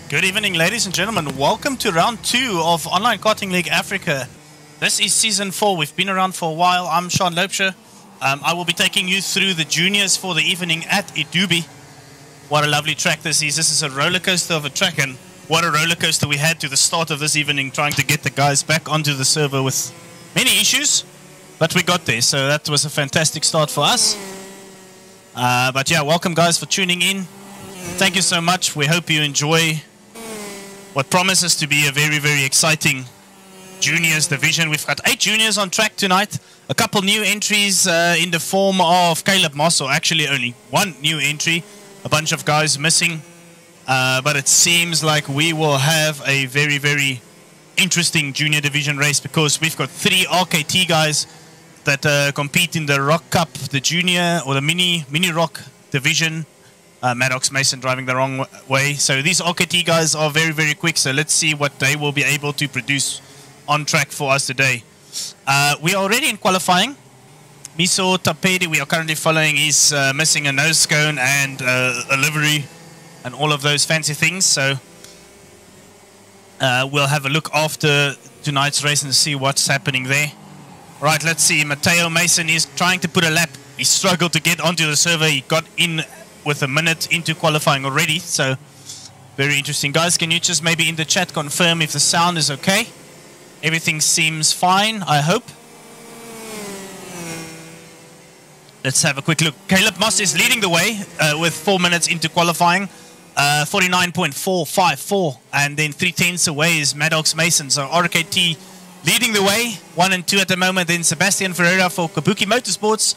Good evening, ladies and gentlemen. Welcome to round 2 of Online Karting League Africa. This is season 4. We've been around for a while. I'm Sean Loebscher. I will be taking you through the juniors for the evening at iDube. What a lovely track this is. This is a roller coaster of a track, and what a roller coaster we had to the start of this evening, trying to get the guys back onto the server with many issues, but we got there. So that was a fantastic start for us. But yeah, welcome guys for tuning in. Thank you so much. We hope you enjoy what promises to be a very, very exciting juniors division. We've got 8 juniors on track tonight. A couple new entries in the form of Caleb Moss, or actually only one new entry. A bunch of guys missing. But it seems like we will have a very, very interesting junior division race, because we've got 3 RKT guys that compete in the Rock Cup, the junior or the mini Rock division. Maddox Mason driving the wrong way. So these RKT guys are very, very quick. So let's see what they will be able to produce on track for us today. We are already in qualifying. Miso Tapedi, we are currently following, is missing a nose cone and a livery and all of those fancy things. So we'll have a look after tonight's race and see what's happening there. Right, let's see. Mateo Mason is trying to put a lap. He struggled to get onto the server. He got in with a minute into qualifying already, so very interesting. Guys, can you just maybe in the chat confirm if the sound is okay? Everything seems fine, I hope. Let's have a quick look. Caleb Moss is leading the way with 4 minutes into qualifying. 49.454, and then 3/10 away is Maddox Mason. So RKT leading the way, 1 and 2 at the moment. Then Sebastian Ferreira for Kabuki Motorsports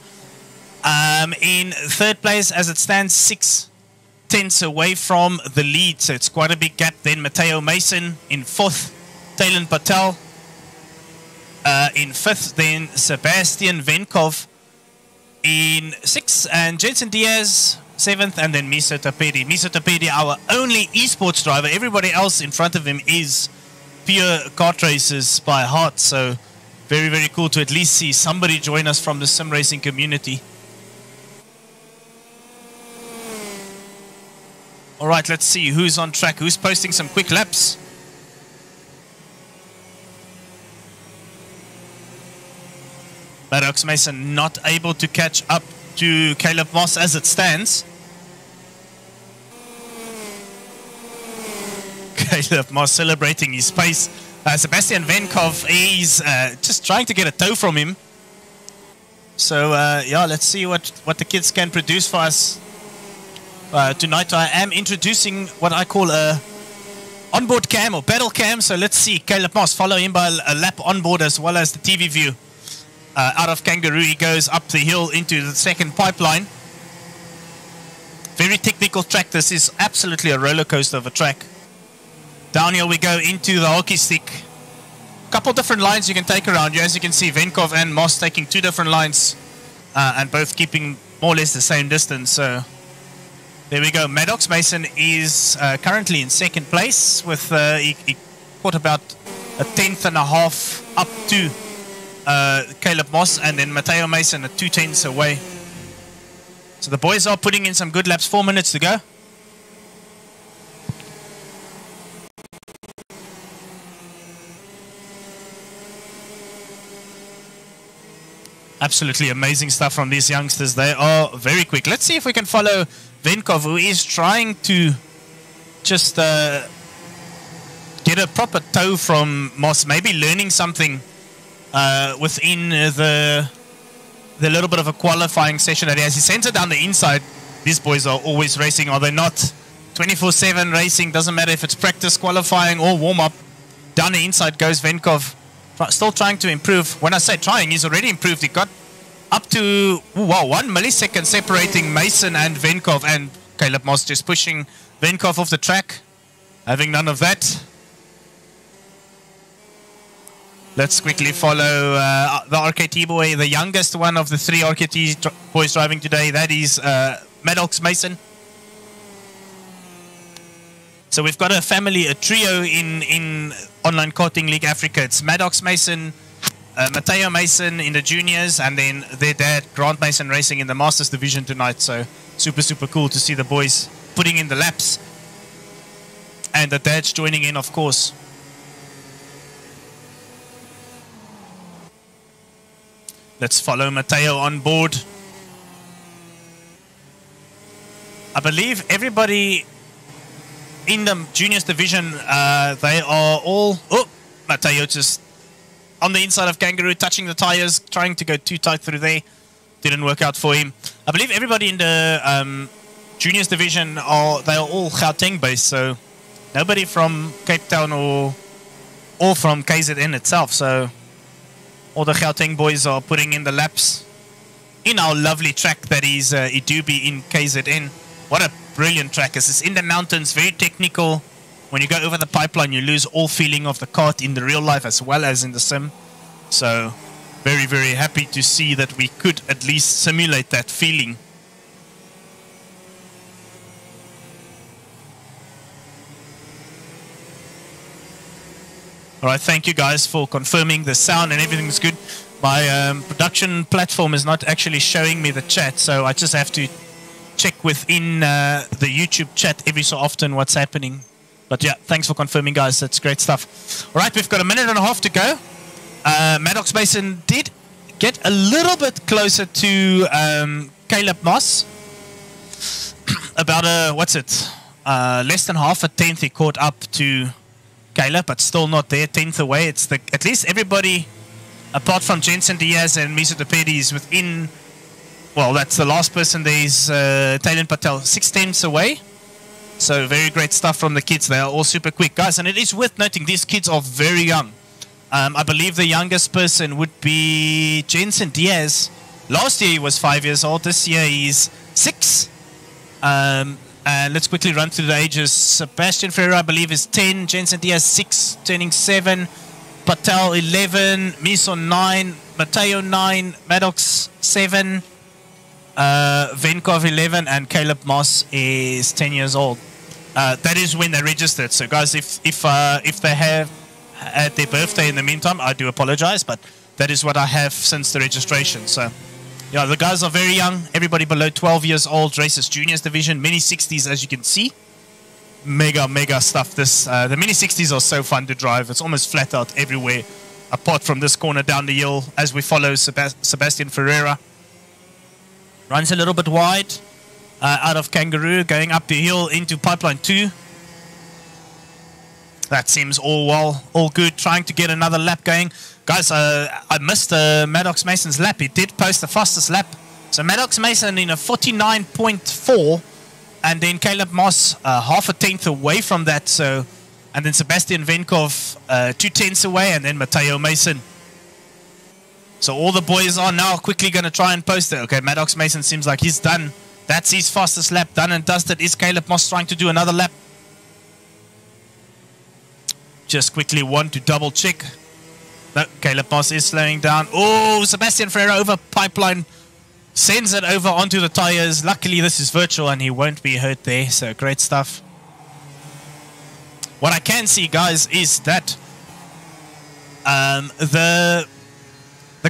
in 3rd place as it stands, 6/10 away from the lead, so it's quite a big gap. Then Mateo Mason in 4th, Taylan Patel in 5th, then Sebastian Venkov in 6th, and Jensen Diaz 7th, and then Miso Tapedi. Miso Tapedi, our only esports driver. Everybody else in front of him is pure kart racers by heart, so very, very cool to at least see somebody join us from the sim racing community. Alright, let's see who's on track, who's posting some quick laps. Maddox Mason not able to catch up to Caleb Moss as it stands. Caleb Moss celebrating his pace. Sebastian Venkov is just trying to get a tow from him. So yeah, let's see what the kids can produce for us. Tonight I am introducing what I call a onboard cam or pedal cam. So let's see Caleb Moss follow him by a lap onboard as well as the TV view. Out of Kangaroo he goes up the hill into the 2nd pipeline. Very technical track. This is absolutely a roller coaster of a track. Down here we go into the hockey stick. Couple different lines you can take around you. As you can see, Venkov and Moss taking 2 different lines and both keeping more or less the same distance. So there we go. Maddox Mason is currently in 2nd place with he caught about a 10th and a half up to Caleb Moss, and then Mateo Mason at 2/10 away. So the boys are putting in some good laps. 4 minutes to go. Absolutely amazing stuff from these youngsters. They are very quick. Let's see if we can follow Venkov, who is trying to just get a proper tow from Moss. Maybe learning something within the little bit of a qualifying session that he has. He sends it down the inside. These boys are always racing, are they not? 24/7 racing. Doesn't matter if it's practice, qualifying, or warm-up. Down the inside goes Venkov. Still trying to improve. When I say trying, he's already improved. He got up to, wow, 1 millisecond separating Mason and Venkov, and Caleb Moss just pushing Venkov off the track, having none of that. Let's quickly follow the RKT boy, the youngest one of the 3 RKT boys driving today. That is Maddox Mason. So we've got a family, a trio in Online Karting League Africa. It's Maddox Mason, Mateo Mason in the juniors, and then their dad, Grant Mason, racing in the Masters division tonight. So super, super cool to see the boys putting in the laps. And the dads joining in, of course. Let's follow Matteo on board. I believe everybody in the juniors division, they are all... Oh, Matteo just on the inside of Kangaroo, touching the tires, trying to go too tight through there. Didn't work out for him. I believe everybody in the juniors division, they are all Gauteng based, so nobody from Cape Town or from KZN itself. So all the Gauteng boys are putting in the laps in our lovely track that is iDube in KZN. What a brilliant track. It's in the mountains, very technical. When you go over the pipeline, you lose all feeling of the kart in the real life as well as in the sim. So very, very happy to see that we could at least simulate that feeling. Alright, thank you guys for confirming the sound and everything's good. My production platform is not actually showing me the chat, so I just have to check within the YouTube chat every so often what's happening. But yeah, thanks for confirming, guys. That's great stuff. Alright, we've got a minute and a half to go. Maddox Mason did get a little bit closer to Caleb Moss. About less than half a tenth he caught up to Caleb, but still not there, 10th away. It's at least everybody apart from Jensen Diaz and Miso Tepedi is within, well, that's the last person. There's Taylan Patel, 6 tenths away. So very great stuff from the kids. They are all super quick, guys, and it is worth noting these kids are very young. I believe the youngest person would be Jensen Diaz. Last year he was 5 years old. This year he's 6. And let's quickly run through the ages. Sebastian Ferreira, I believe, is 10. Jensen Diaz, 6, turning 7. Patel, 11. Miso, 9. Matteo, 9. Maddox, 7. Venkov, 11. And Caleb Moss is 10 years old. That is when they registered. So, guys, if they have had their birthday in the meantime, I do apologize. But that is what I have since the registration. So, yeah, the guys are very young. Everybody below 12 years old races juniors division. Mini 60s, as you can see. Mega stuff. The Mini 60s are so fun to drive. It's almost flat out everywhere, apart from this corner down the hill as we follow Sebastian Ferreira. Runs a little bit wide out of Kangaroo, going up the hill into Pipeline 2. That seems all good. Trying to get another lap going. Guys, I missed Maddox Mason's lap. He did post the fastest lap. So Maddox Mason in a 49.4, and then Caleb Moss half a tenth away from that. So, and then Sebastian Venkov 2 tenths away, and then Matteo Mason. So all the boys are now quickly going to try and post it. Okay, Maddox Mason seems like he's done. That's his fastest lap, done and dusted. Is Caleb Moss trying to do another lap? Just quickly want to double check. No, Caleb Moss is slowing down. Oh, Sebastian Ferreira over Pipeline. Sends it over onto the tires. Luckily, this is virtual and he won't be hurt there. So, great stuff. What I can see, guys, is that the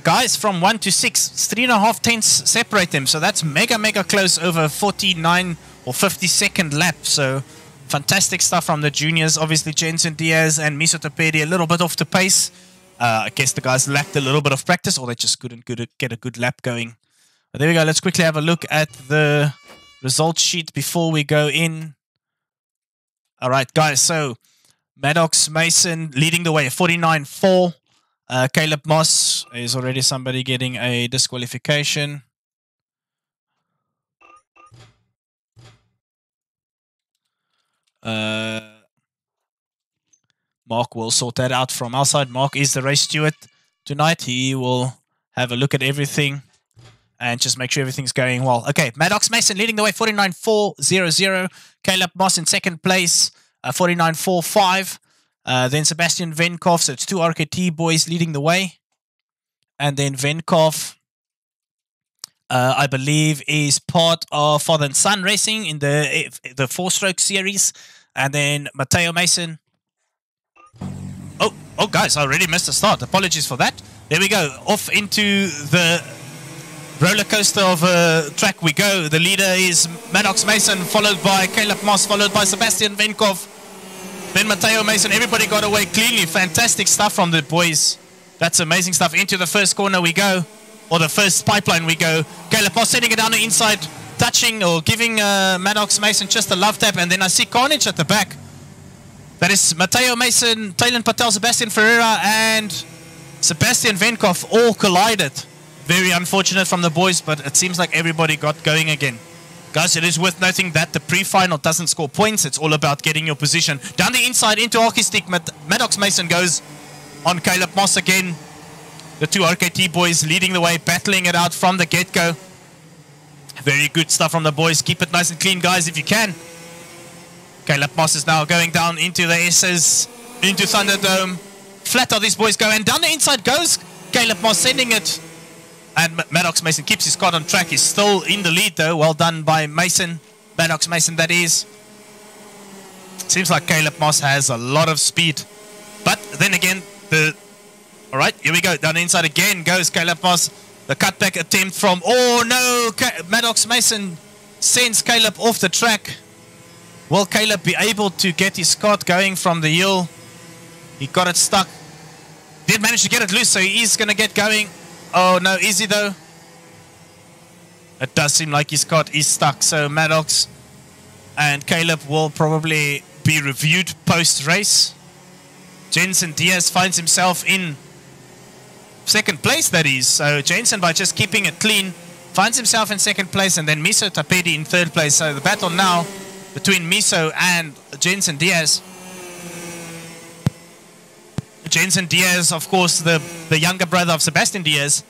guys from 1 to 6, 3.5 tenths separate them. So, that's mega close over 49 or 50-second lap. So, fantastic stuff from the juniors. Obviously, Jensen Diaz and Miso Tepedi a little bit off the pace. I guess the guys lacked a little bit of practice, or they just couldn't get a good lap going. But there we go. Let's quickly have a look at the result sheet before we go in. All right, guys. So Maddox Mason leading the way, 49.4. Caleb Moss is already somebody getting a disqualification. Mark will sort that out from our side. Mark is the race steward tonight. He will have a look at everything and just make sure everything's going well. Okay, Maddox Mason leading the way, 49.400. Caleb Moss in second place, 49.45. Then Sebastian Venkov, so it's 2 RKT boys leading the way. And then Venkov, I believe, is part of Father and Son Racing in the 4-stroke series. And then Matteo Mason. Oh, guys, I already missed the start. Apologies for that. There we go. Off into the roller coaster of a track we go. The leader is Maddox Mason, followed by Caleb Moss, followed by Sebastian Venkov. Then Matteo Mason, everybody got away cleanly. Fantastic stuff from the boys. That's amazing stuff. Into the first corner we go, or the first pipeline we go. Caleb Moss sending it down the inside, touching or giving Maddox Mason just a love tap, and then I see carnage at the back. That is Matteo Mason, Taylan Patel, Sebastian Ferreira, and Sebastian Venkov all collided. Very unfortunate from the boys, but it seems like everybody got going again. Guys, it is worth noting that the pre-final doesn't score points. It's all about getting your position. Down the inside into hockey stick, Maddox Mason goes on Caleb Moss again. The two RKT boys leading the way, battling it out from the get-go. Very good stuff from the boys. Keep it nice and clean, guys, if you can. Caleb Moss is now going down into the S's, into Thunderdome. Flat how these boys go, and down the inside goes Caleb Moss, sending it. And Maddox Mason keeps his card on track. He's still in the lead, though. Well done by Mason. Maddox Mason, that is. Seems like Caleb Moss has a lot of speed. But then again, all right, here we go. Down the inside again goes Caleb Moss. The cutback attempt from... Oh, no! Maddox Mason sends Caleb off the track. Will Caleb be able to get his cart going from the hill? He got it stuck. Did manage to get it loose, so he is going to get going. Oh, no, is he, though? It does seem like his cart is stuck, so Maddox and Caleb will probably be reviewed post-race. Jensen Diaz finds himself in second place, that is. So Jensen, by just keeping it clean, finds himself in second place, and then Miso Tapedi in third place. So the battle now between Miso and Jensen Diaz. Jensen Diaz, of course, the younger brother of Sebastian Diaz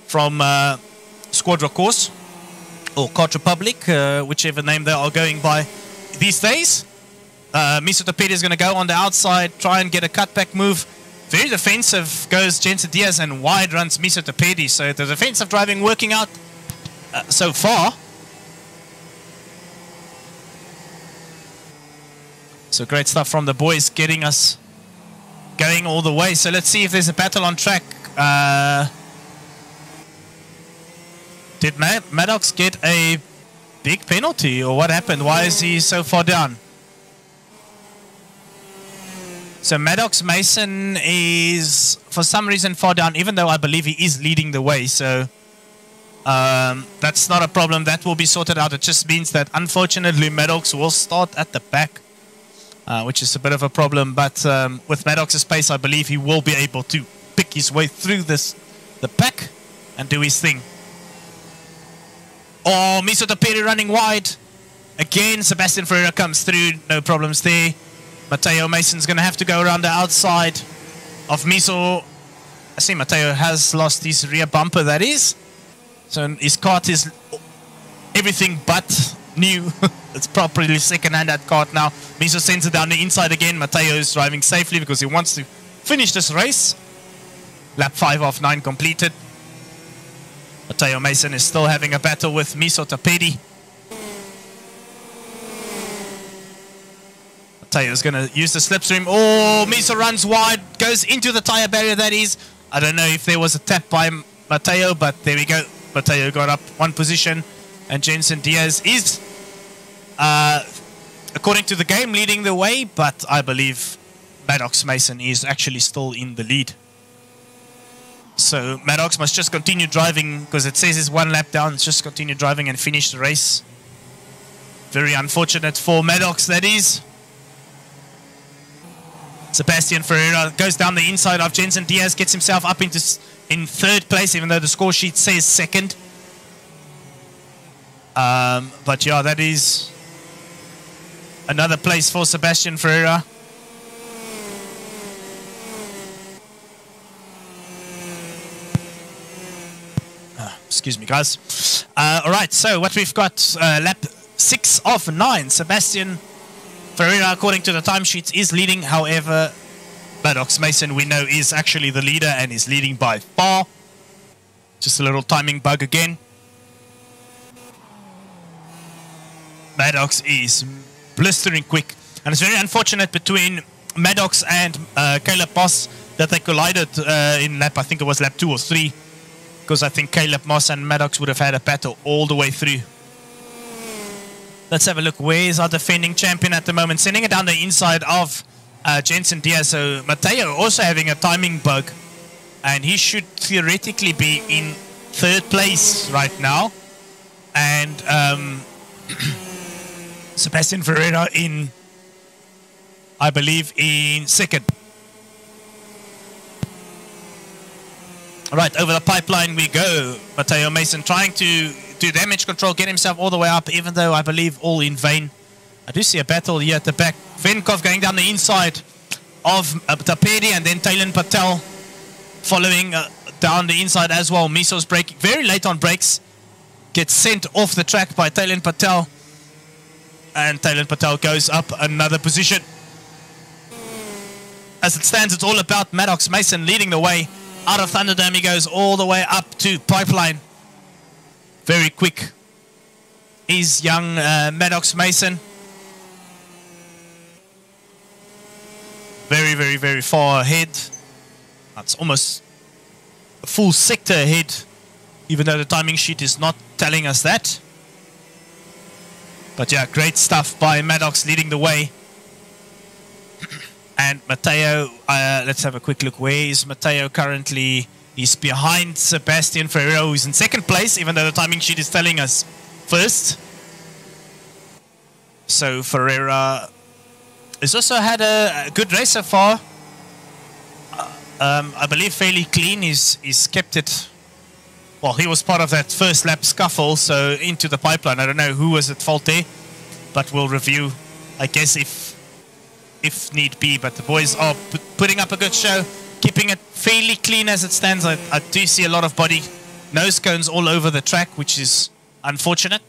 from Squadra Course, or Kart Republic, whichever name they are going by these days. Miso Tapedi is going to go on the outside, try and get a cutback move. Very defensive goes Jensen Diaz, and wide runs Miso Tapedi. So the defensive driving working out so far. So great stuff from the boys, getting us going all the way. So let's see if there's a battle on track. Did Maddox get a big penalty, or what happened? Why is he so far down? So Maddox Mason is, for some reason, far down, even though I believe he is leading the way. So that's not a problem. That will be sorted out. It just means that, unfortunately, Maddox will start at the back, which is a bit of a problem. But with Maddox's pace, I believe he will be able to pick his way through the pack and do his thing. Oh, Miso Tapedi running wide. Again, Sebastian Ferreira comes through. No problems there. Matteo Mason's going to have to go around the outside of Miso. I see Matteo has lost his rear bumper, that is. So his kart is everything but new. It's properly second-hand, that kart now. Miso sends it down the inside again. Matteo is driving safely because he wants to finish this race. Lap 5 of 9 completed. Matteo Mason is still having a battle with Miso Tapedi. Matteo is going to use the slipstream. Oh, Miso runs wide, goes into the tire barrier, that is. I don't know if there was a tap by Matteo, but there we go. Matteo got up one position, and Jensen Diaz is, according to the game, leading the way, but I believe Maddox Mason is actually still in the lead. So Maddox must just continue driving, because it says he's one lap down. Just continue driving and finish the race. Very unfortunate for Maddox, that is. Sebastian Ferreira goes down the inside of Jensen Diaz, gets himself up in third place, even though the score sheet says second. But yeah, that is another place for Sebastian Ferreira. Excuse me, guys. Alright, so what we've got, lap 6 of 9. Sebastian Ferreira, according to the timesheets, is leading. However, Maddox Mason, we know, is actually the leader and is leading by far. Just a little timing bug again. Maddox is blistering quick. And it's very unfortunate between Maddox and Caleb Moss that they collided in lap, I think it was lap 2 or 3. Because I think Caleb Moss and Maddox would have had a battle all the way through. Let's have a look. Where is our defending champion at the moment? Sending it down the inside of Jensen Diaz. So Mateo also having a timing bug, and he should theoretically be in third place right now, and Sebastian Ferreira in, I believe, in second. Right, over the pipeline we go. Mateo Mason trying to do damage control, get himself all the way up, even though I believe all in vain. I do see a battle here at the back. Venkov going down the inside of Tapedi, and then Taylan Patel following down the inside as well. Miso's braking very late on brakes. Gets sent off the track by Taylan Patel. And Taylan Patel goes up another position. As it stands, it's all about Maddox Mason leading the way. Out of Thunderdome, he goes all the way up to pipeline. Very quick is young Maddox Mason. Very, very, very far ahead. That's almost a full sector ahead, even though the timing sheet is not telling us that. But yeah, great stuff by Maddox leading the way. And Mateo, let's have a quick look. Where is Mateo currently? He's behind Sebastian Ferreira, who's in second place, even though the timing sheet is telling us first. So Ferreira has also had a good race so far. I believe fairly clean. He's kept it. Well, he was part of that first lap scuffle, so into the pipeline. I don't know who was at fault there, but we'll review, I guess, if need be. But the boys are putting up a good show, keeping it fairly clean as it stands. I do see a lot of body nose cones all over the track, which is unfortunate.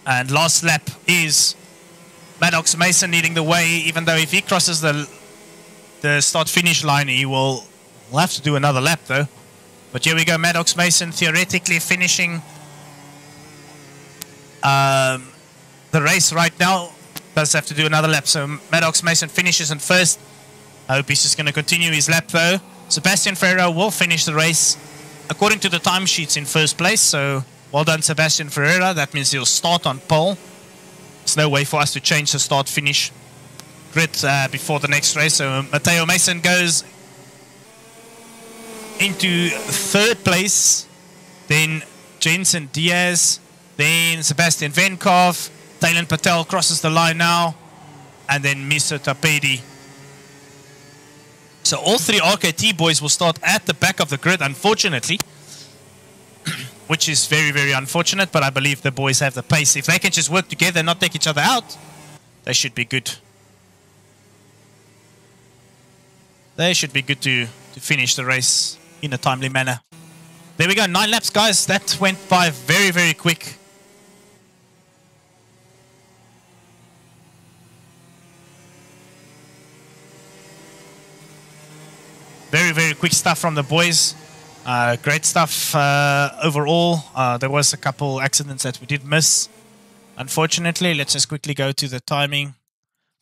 And last lap is Maddox Mason leading the way, even though if he crosses the start-finish line, he will have to do another lap though. But here we go, Maddox Mason theoretically finishing the race right now. Does have to do another lap, so Maddox Mason finishes in first. I hope he's just going to continue his lap though. Sebastian Ferreira will finish the race according to the timesheets in first place, so well done Sebastian Ferreira. That means he'll start on pole. There's no way for us to change the start-finish grid before the next race, so Mateo Mason goes into third place, then Jensen Diaz, then Sebastian Venkov. Taylan Patel crosses the line now, and then Mr. Tapedi. So all three RKT boys will start at the back of the grid, unfortunately, which is very, very unfortunate, but I believe the boys have the pace. If they can just work together and not take each other out, they should be good. They should be good to finish the race in a timely manner. There we go, 9 laps, guys. That went by very, very quick. Very, very quick stuff from the boys. Great stuff overall. There was a couple accidents that we did miss, unfortunately. Let's just quickly go to the timing.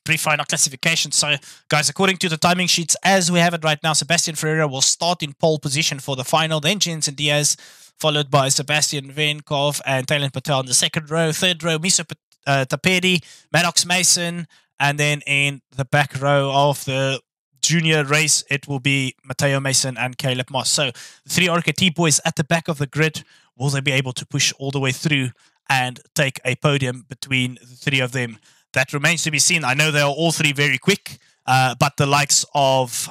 Pre-final classification. So, guys, according to the timing sheets as we have it right now, Sebastian Ferreira will start in pole position for the final. Then Jensen Diaz, followed by Sebastian Venkov and Taylan Patel in the second row. Third row, Miso Tapedi, Maddox Mason. And then in the back row of the junior race, it will be Mateo Mason and Caleb Moss. So the three RKT boys at the back of the grid, will they be able to push all the way through and take a podium between the three of them? That remains to be seen. I know they are all three very quick, but the likes of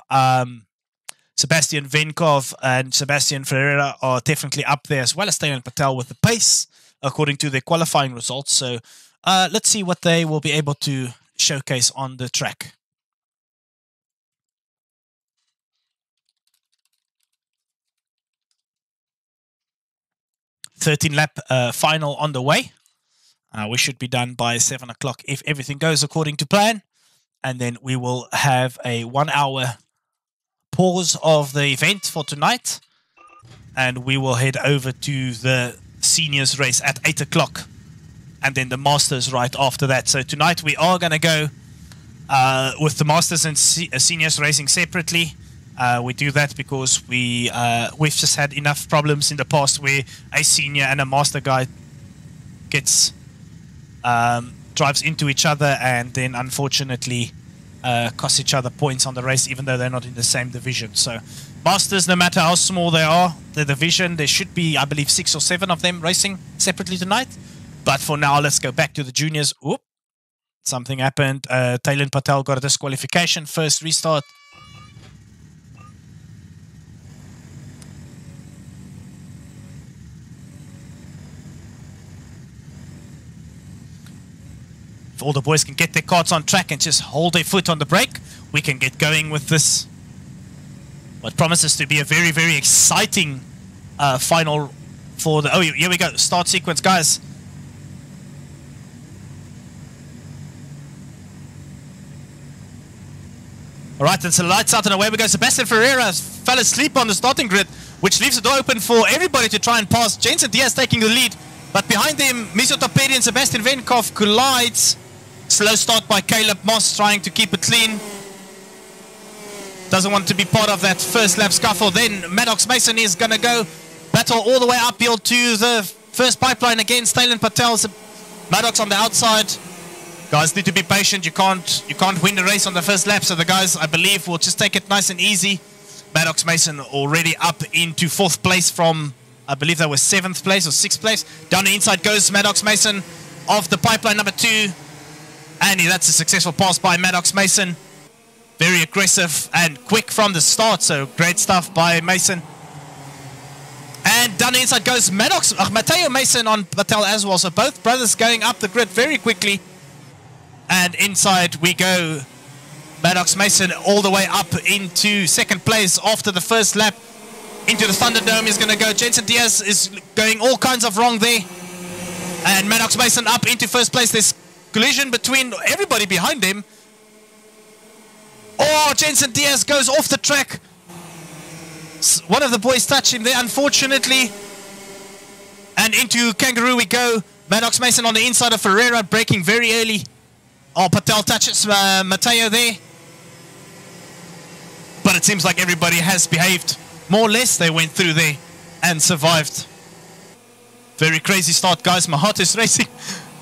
Sebastian Venkov and Sebastian Ferreira are definitely up there, as well as Taylan Patel with the pace, according to their qualifying results. So let's see what they will be able to showcase on the track. 13-lap final on the way. We should be done by 7 o'clock if everything goes according to plan. And then we will have a 1-hour pause of the event for tonight. And we will head over to the seniors race at 8 o'clock. And then the masters right after that. So tonight we are going to go with the masters and seniors racing separately. We do that because we've just had enough problems in the past where a senior and a master guy gets drives into each other and then unfortunately cost each other points on the race, even though they're not in the same division. So Masters, no matter how small they are, the division, there should be, I believe, 6 or 7 of them racing separately tonight. But for now, let's go back to the juniors. Oop, something happened. Taylan Patel got a disqualification. First restart. If all the boys can get their carts on track and just hold their foot on the brake, we can get going with this. What promises to be a very, very exciting final for the... Oh, here we go. Start sequence, guys. All right, and so lights out and away we go. Sebastian Ferreira fell asleep on the starting grid, which leaves the door open for everybody to try and pass. Jensen Diaz taking the lead, but behind them, Miso Tapedi and Sebastian Venkov collides. Slow start by Caleb Moss, trying to keep it clean. Doesn't want to be part of that first lap scuffle. Then Maddox Mason is going to go battle all the way uphill to the first pipeline against Taylan Patel. Maddox on the outside. Guys need to be patient. You can't win the race on the first lap. So the guys, I believe, will just take it nice and easy. Maddox Mason already up into 4th place from, I believe that was 7th place or 6th place. Down the inside goes Maddox Mason off the pipeline number 2. And that's a successful pass by Maddox Mason. Very aggressive and quick from the start. So great stuff by Mason. And down the inside goes Mateo Mason on Patel as well. So both brothers going up the grid very quickly. And inside we go. Maddox Mason all the way up into 2nd place after the first lap. Into the Thunderdome is going to go. Jensen Diaz is going all kinds of wrong there. And Maddox Mason up into 1st place. There's collision between everybody behind him. Oh, Jensen Diaz goes off the track. One of the boys touched him there, unfortunately. And into Kangaroo we go. Maddox Mason on the inside of Ferreira, braking very early. Oh, Patel touches Mateo there. But it seems like everybody has behaved. More or less, they went through there and survived. Very crazy start, guys. My heart is racing.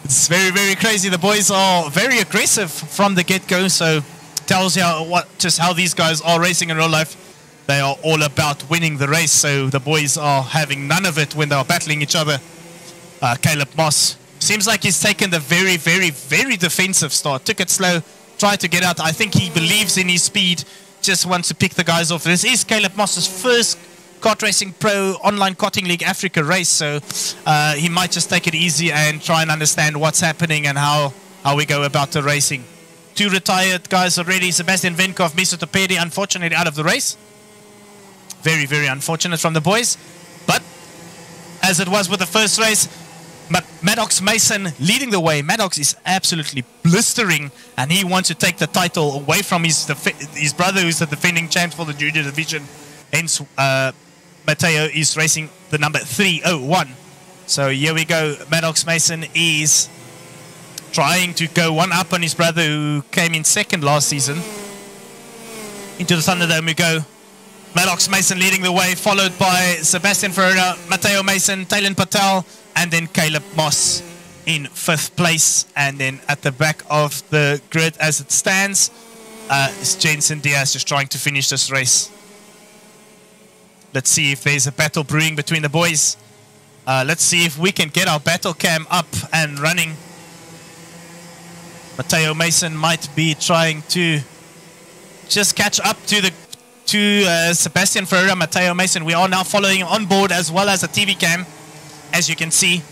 It's very, very crazy. The boys are very aggressive from the get-go, so tells you just how these guys are racing in real life. They are all about winning the race, so the boys are having none of it when they are battling each other. Caleb Moss seems like he's taken the very, very, very defensive start. Took it slow, tried to get out. I think he believes in his speed, just wants to pick the guys off. This is Caleb Moss's first Kart Racing Pro Online Karting League Africa race, so he might just take it easy and try and understand what's happening and how we go about the racing. 2 retired guys already. Sebastian Venkov, Miso Tapedi, unfortunately out of the race. Very, very unfortunate from the boys. But as it was with the first race, Maddox Mason leading the way. Maddox is absolutely blistering, and he wants to take the title away from his brother, who's the defending champ for the junior division. Hence, Mateo is racing the number 301. So here we go. Maddox Mason is trying to go one up on his brother, who came in 2nd last season. Into the Thunderdome we go. Maddox Mason leading the way, followed by Sebastian Ferreira, Mateo Mason, Taylan Patel, and then Caleb Moss in 5th place. And then at the back of the grid as it stands is Jensen Diaz, just trying to finish this race. Let's see if there's a battle brewing between the boys. Let's see if we can get our battle cam up and running. Mateo Mason might be trying to just catch up to Sebastian Ferreira. Mateo Mason, we are now following on board as well as a TV cam, as you can see.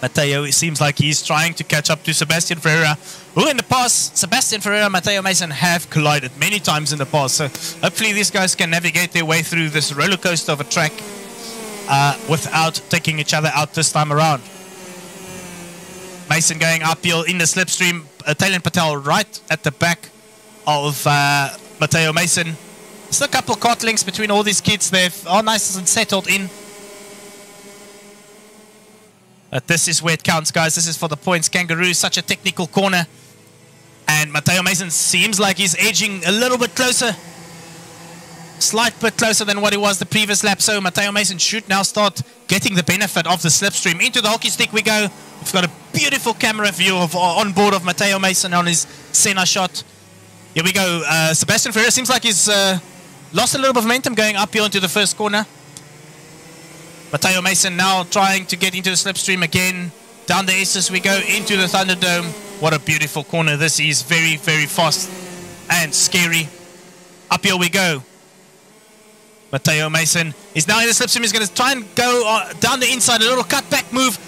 Mateo, it seems like he's trying to catch up to Sebastian Ferreira, who in the past, Sebastian Ferreira and Mateo Mason have collided many times in the past. So hopefully these guys can navigate their way through this roller coaster of a track without taking each other out this time around. Mason going uphill in the slipstream. Taylan Patel right at the back of Mateo Mason. Still a couple of kart links between all these kids. They are nice and settled in. But this is where it counts, guys. This is for the points. Kangaroo, such a technical corner. And Mateo Mason seems like he's edging a little bit closer. Slight bit closer than what he was the previous lap. So Mateo Mason should now start getting the benefit of the slipstream. Into the hockey stick we go. We've got a beautiful camera view of on board of Matteo Mason on his Senna shot. Here we go. Sebastian Ferreira seems like he's lost a little bit of momentum going up here into the first corner. Matteo Mason now trying to get into the slipstream again. Down the S's we go into the Thunderdome. What a beautiful corner this is. Very, very fast and scary. Up here we go. Matteo Mason is now in the slipstream. He's going to try and go down the inside. A little cutback move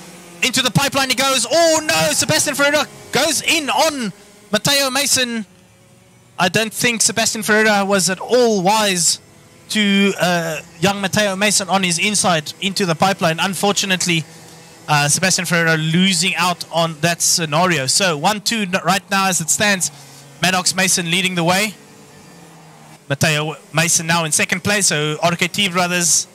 into the pipeline. He goes. Oh no! Sebastian Ferreira goes in on Matteo Mason. I don't think Sebastian Ferreira was at all wise to young Matteo Mason on his inside into the pipeline. Unfortunately, Sebastian Ferreira losing out on that scenario. So 1-2 right now as it stands. Maddox Mason leading the way. Matteo Mason now in second place. So RKT brothers,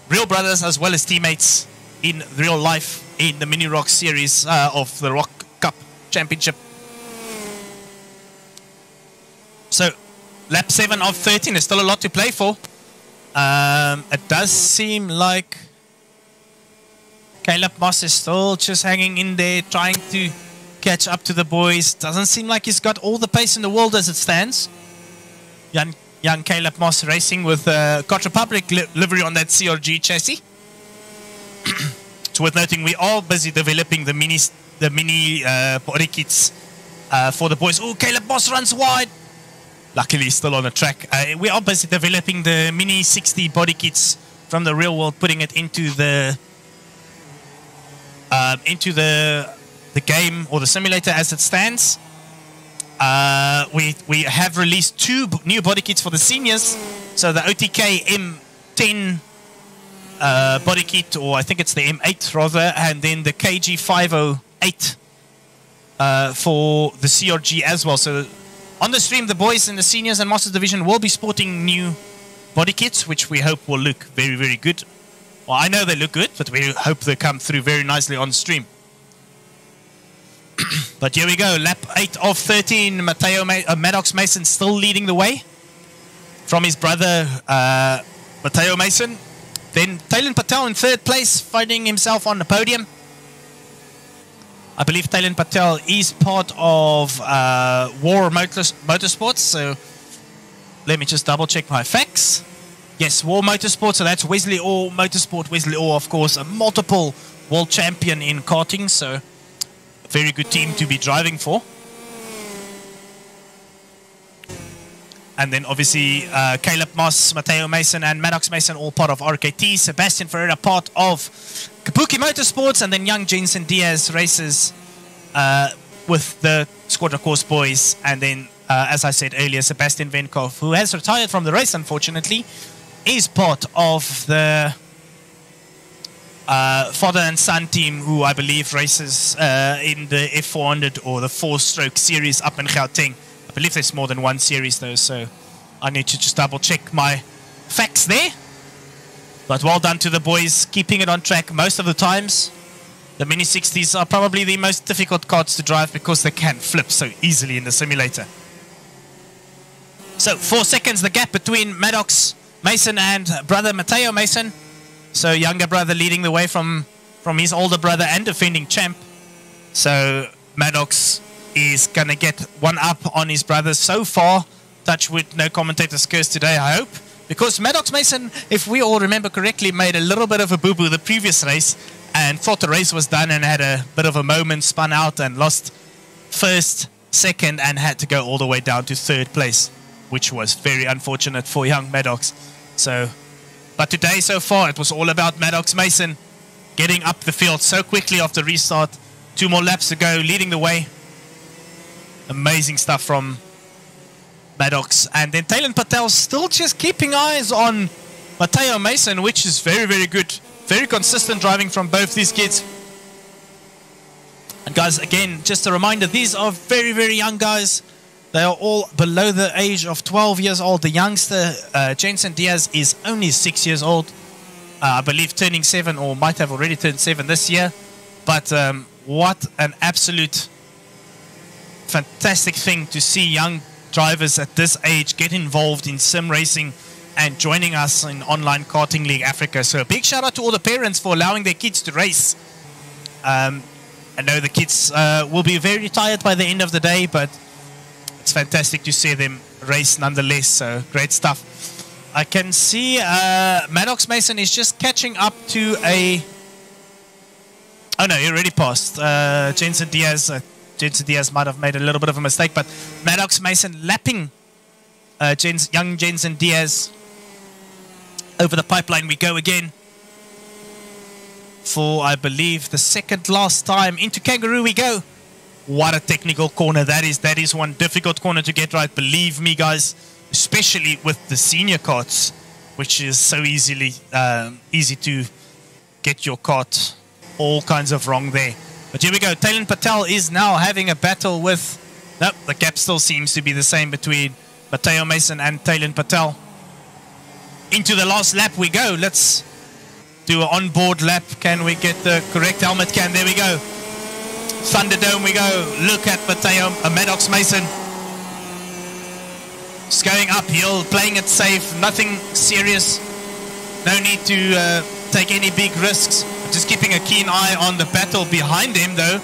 real brothers as well as teammates in real life in the Mini Rock series of the Rock Cup Championship. So lap 7 of 13 is still a lot to play for. It does seem like Caleb Moss is still just hanging in there, trying to catch up to the boys. Doesn't seem like he's got all the pace in the world as it stands. Young Caleb Moss racing with Koch Republic livery on that CRG chassis. It's worth noting we are busy developing the mini body kits for the boys. Oh, Caleb Moss runs wide. Luckily, he's still on the track. We are busy developing the Mini 60 body kits from the real world, putting it into the game or the simulator as it stands. We have released 2 new body kits for the seniors. So the OTK M10 body kit, or I think it's the M8 rather, and then the KG508 for the CRG as well. So on the stream, the boys in the seniors and masters division will be sporting new body kits, which we hope will look very, very good. Well, I know they look good, but we hope they come through very nicely on stream. But here we go, lap 8 of 13. Maddox Mason still leading the way from his brother Matteo Mason. Then Taylan Patel in third place, finding himself on the podium. I believe Taylan Patel is part of War Motorsports, so let me just double check my facts. Yes, War Motorsports, so that's Wesley Orr Motorsport. Wesley Orr, of course, a multiple world champion in karting, so a very good team to be driving for. And then obviously Caleb Moss, Matteo Mason and Maddox Mason all part of RKT. Sebastian Ferreira part of Kabuki Motorsports, and then young Jensen Diaz races with the Squadra Course boys. And then, as I said earlier, Sebastian Venkov, who has retired from the race unfortunately, is part of the father and son team, who I believe races in the F400 or the 4-stroke series up in Gauteng. I believe there's more than one series though, so I need to just double check my facts there. But well done to the boys, keeping it on track most of the times. The Mini 60s are probably the most difficult carts to drive because they can flip so easily in the simulator. So 4 seconds the gap between Maddox Mason and brother Matteo Mason. So younger brother leading the way from his older brother and defending champ. So Maddox is going to get one up on his brother so far. Touch wood, no commentator's curse today, I hope. Because Maddox Mason, if we all remember correctly, made a little bit of a boo-boo the previous race and thought the race was done and had a bit of a moment, spun out and lost first, second, and had to go all the way down to third place, which was very unfortunate for young Maddox. So, but today so far, it was all about Maddox Mason getting up the field so quickly after restart. 2 more laps to go, leading the way. Amazing stuff from Maddox. And then Taylan Patel still just keeping eyes on Matteo Mason, which is very, very good. Very consistent driving from both these kids. And guys, again, just a reminder, these are very, very young guys. They are all below the age of 12 years old. The youngster, Jensen Diaz, is only 6 years old. I believe turning 7, or might have already turned 7 this year. But what an absolute fantastic thing to see young drivers at this age get involved in sim racing and joining us in Online Karting League Africa. So a big shout out to all the parents for allowing their kids to race. I know the kids will be very tired by the end of the day, but it's fantastic to see them race nonetheless. So great stuff. I can see Maddox Mason is just catching up to a... Oh no, he already passed. Jensen Diaz. Jensen Diaz might have made a little bit of a mistake, but Maddox Mason lapping young Jensen Diaz. Over the pipeline we go again. For, I believe, the second last time. Into Kangaroo we go. What a technical corner that is. That is one difficult corner to get right. Believe me, guys. Especially with the senior carts, which is so easy to get your cart all kinds of wrong there. But here we go. Talon Patel is now having a battle with... Nope, the gap still seems to be the same between Matteo Mason and Talon Patel. Into the last lap we go. Let's do an onboard lap. Can we get the correct helmet cam? There we go. Thunderdome we go. Look at Maddox Mason. Just going uphill, playing it safe. Nothing serious. No need to take any big risks. Just keeping a keen eye on the battle behind him though.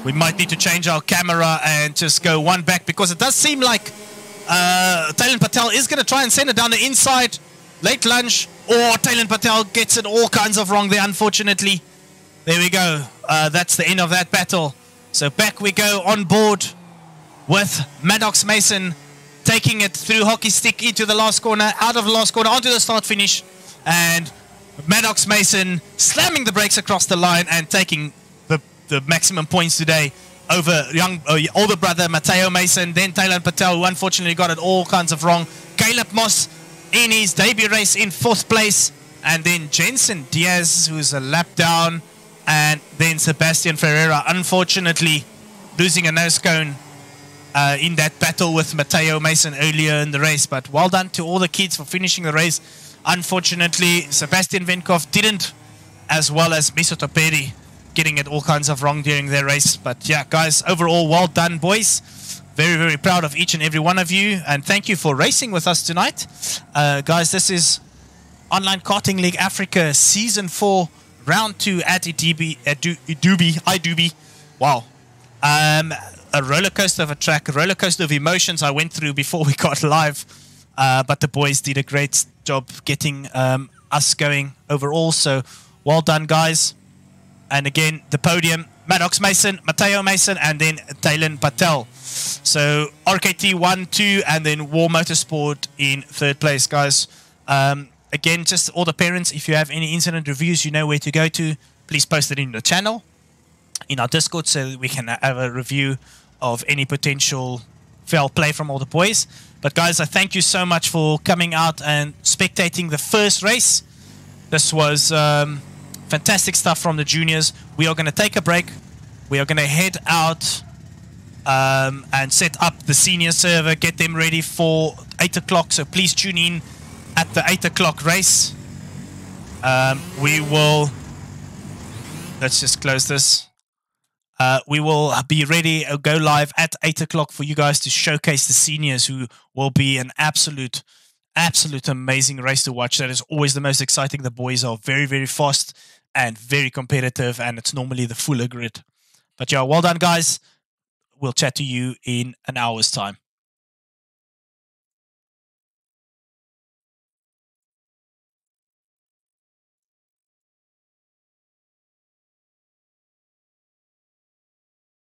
We might need to change our camera and just go one back, because it does seem like Talon Patel is going to try and send it down the inside. Late lunge, or Talon Patel gets it all kinds of wrong there, unfortunately. There we go. That's the end of that battle. So back we go on board with Maddox Mason taking it through hockey stick into the last corner, out of the last corner, onto the start finish. And Maddox Mason slamming the brakes across the line and taking the maximum points today over older brother Matteo Mason, then Talon Patel, who unfortunately got it all kinds of wrong. Caleb Moss in his debut race in 4th place, and then Jensen Diaz, who's a lap down, and then Sebastian Ferreira, unfortunately losing a nose cone in that battle with Matteo Mason earlier in the race. But well done to all the kids for finishing the race. Unfortunately, Sebastian Venkov didn't, as well as Misoto Peri, getting it all kinds of wrong during their race. But yeah, guys, overall, well done, boys. Very, very proud of each and every one of you. And thank you for racing with us tonight. Guys, this is Online Karting League Africa Season 4, Round 2 at iDube. Wow. A roller coaster of a track, a roller coaster of emotions I went through before we got live. But the boys did a great job getting us going overall. So well done, guys. And again, the podium, Maddox Mason, Matteo Mason, and then Talon Patel. So RKT 1, 2, and then War Motorsport in 3rd place, guys. Again, just all the parents, if you have any incident reviews, you know where to go to. Please post it in the channel, in our Discord, so that we can have a review of any potential foul play from all the boys. But guys, I thank you so much for coming out and spectating the first race. This was fantastic stuff from the juniors. We are going to take a break. We are going to head out and set up the senior server, get them ready for 8 o'clock. So please tune in at the 8 o'clock race. We will... Let's just close this. We will be ready, go live at 8 o'clock for you guys to showcase the seniors, who will be an absolute amazing race to watch. That is always the most exciting. The boys are very, very fast and very competitive, and it's normally the fuller grid. But yeah, well done, guys. We'll chat to you in an hour's time.